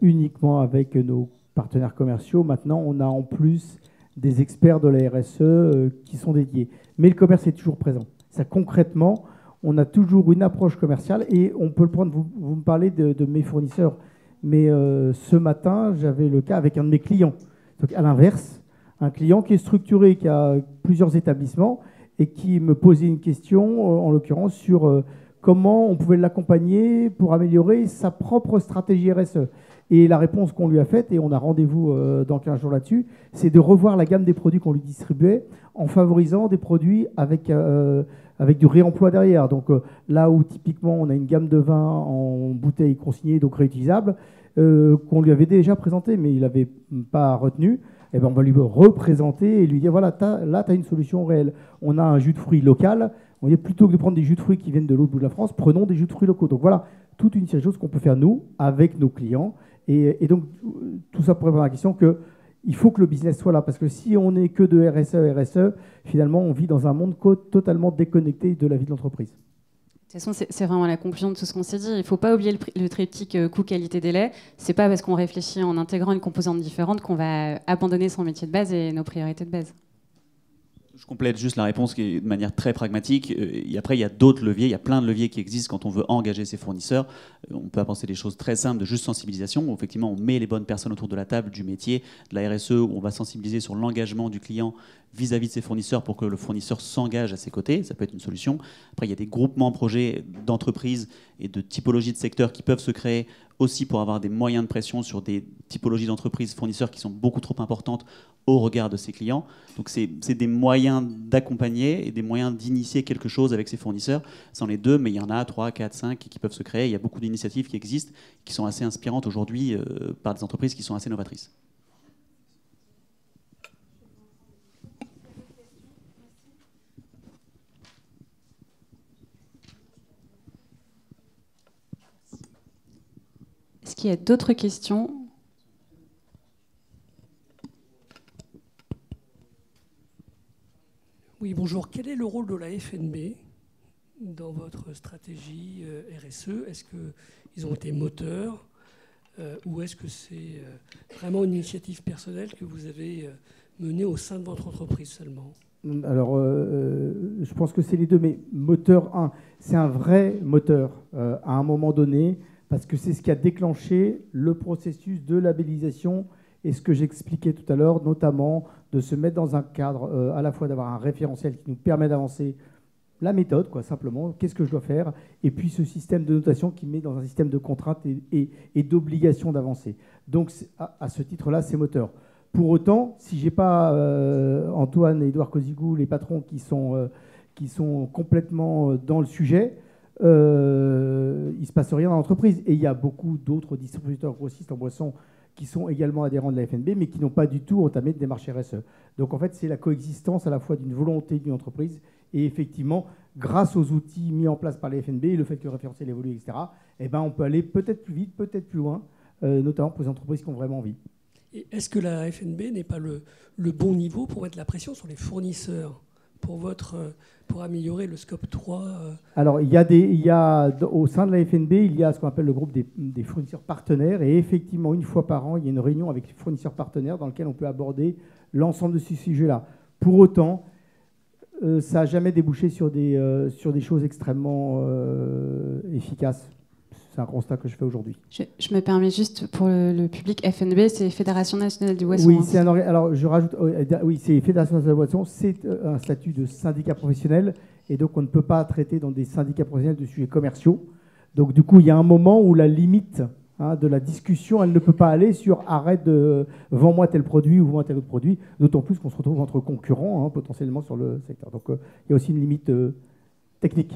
uniquement avec nos partenaires commerciaux, maintenant on a en plus des experts de la RSE qui sont dédiés. Mais le commerce est toujours présent. Ça, concrètement, on a toujours une approche commerciale et on peut le prendre. Vous me parlez de mes fournisseurs, mais ce matin, j'avais le cas avec un de mes clients. Donc à l'inverse, un client qui est structuré, qui a plusieurs établissements et qui me posait une question, en l'occurrence, sur comment on pouvait l'accompagner pour améliorer sa propre stratégie RSE. Et la réponse qu'on lui a faite, et on a rendez-vous dans 15 jours là-dessus, c'est de revoir la gamme des produits qu'on lui distribuait en favorisant des produits avec du réemploi derrière. Donc là où typiquement on a une gamme de vins en bouteilles consignées, donc réutilisables, qu'on lui avait déjà présenté, mais il n'avait pas retenu, eh ben on va lui représenter et lui dire, voilà, là tu as une solution réelle. On a un jus de fruits local, on dit, plutôt que de prendre des jus de fruits qui viennent de l'autre bout de la France, prenons des jus de fruits locaux. Donc voilà, toute une série de choses qu'on peut faire nous, avec nos clients. Et donc, tout ça pour répondre à la question qu'il faut que le business soit là. Parce que si on n'est que de RSE, finalement, on vit dans un monde totalement déconnecté de la vie de l'entreprise. De toute façon, c'est vraiment la conclusion de tout ce qu'on s'est dit. Il ne faut pas oublier le triptyque coût, qualité, délai. Ce n'est pas parce qu'on réfléchit en intégrant une composante différente qu'on va abandonner son métier de base et nos priorités de base. Je complète juste la réponse qui est de manière très pragmatique. Et après, il y a d'autres leviers, il y a plein de leviers qui existent quand on veut engager ses fournisseurs. On peut penser des choses très simples de juste sensibilisation, où effectivement on met les bonnes personnes autour de la table du métier, de la RSE, où on va sensibiliser sur l'engagement du client vis-à-vis de ses fournisseurs pour que le fournisseur s'engage à ses côtés. Ça peut être une solution. Après, il y a des groupements projets d'entreprises et de typologies de secteurs qui peuvent se créer aussi pour avoir des moyens de pression sur des typologies d'entreprises fournisseurs qui sont beaucoup trop importantes au regard de ses clients. Donc c'est des moyens d'accompagner et des moyens d'initier quelque chose avec ses fournisseurs. C'en est deux, mais il y en a 3, 4, 5 qui peuvent se créer. Il y a beaucoup d'initiatives qui existent, qui sont assez inspirantes aujourd'hui par des entreprises qui sont assez novatrices. Est-ce qu'il y a d'autres questions ? Oui, bonjour. Quel est le rôle de la FNB dans votre stratégie RSE? Est-ce qu'ils ont été moteurs ou est-ce que c'est vraiment une initiative personnelle que vous avez menée au sein de votre entreprise seulement? Alors, je pense que c'est les deux, mais moteur 1, c'est un vrai moteur à un moment donné, parce que c'est ce qui a déclenché le processus de labellisation et ce que j'expliquais tout à l'heure, notamment de se mettre dans un cadre, à la fois d'avoir un référentiel qui nous permet d'avancer la méthode, quoi, simplement, qu'est-ce que je dois faire, et puis ce système de notation qui met dans un système de contraintes et d'obligation d'avancer. Donc, à ce titre-là, c'est moteur. Pour autant, si je n'ai pas Antoine et Édouard Cosigou, les patrons qui sont complètement dans le sujet, il ne se passe rien dans l'entreprise. Et il y a beaucoup d'autres distributeurs grossistes en boissons qui sont également adhérents de la FNB, mais qui n'ont pas du tout entamé de démarche RSE. Donc en fait, c'est la coexistence à la fois d'une volonté d'une entreprise et effectivement, grâce aux outils mis en place par la FNB et le fait que le référentiel évolue, etc., eh ben, on peut aller peut-être plus vite, peut-être plus loin, notamment pour les entreprises qui ont vraiment envie. Et est-ce que la FNB n'est pas le bon niveau pour mettre la pression sur les fournisseurs pour améliorer le scope 3 Alors, au sein de la FNB, il y a ce qu'on appelle le groupe des fournisseurs partenaires. Et effectivement, une fois par an, il y a une réunion avec les fournisseurs partenaires dans laquelle on peut aborder l'ensemble de ces sujets-là. Pour autant, ça n'a jamais débouché sur des choses extrêmement efficaces. C'est un constat que je fais aujourd'hui. Je me permets juste, pour le public, FNB, c'est Fédération nationale du boisson. Oui, c'est alors je rajoute, oui, c'est Fédération nationale du boisson, c'est un statut de syndicat professionnel, et donc on ne peut pas traiter dans des syndicats professionnels de sujets commerciaux. Donc du coup, il y a un moment où la limite de la discussion, elle ne peut pas aller sur arrête de vends-moi tel produit ou vends-moi tel autre produit, d'autant plus qu'on se retrouve entre concurrents potentiellement sur le secteur. Donc il y a aussi une limite technique.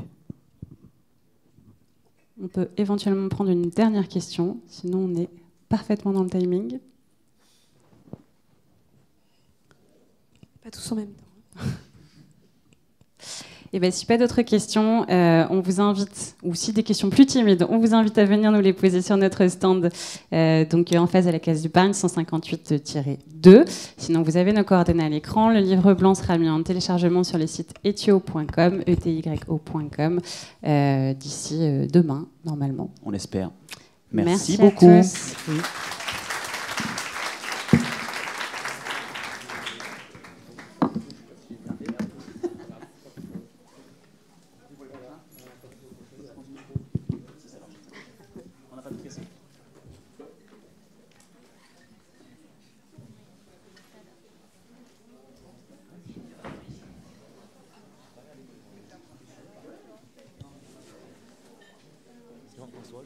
On peut éventuellement prendre une dernière question, sinon on est parfaitement dans le timing. Pas tous en même temps. Et bien, si pas d'autres questions, on vous invite, ou si des questions plus timides, on vous invite à venir nous les poser sur notre stand, donc en face à la case du Bagne, 158-2. Sinon, vous avez nos coordonnées à l'écran. Le livre blanc sera mis en téléchargement sur le site etyo.com, etyo.com, d'ici demain, normalement. On espère. Merci beaucoup. À tous. Jean-François.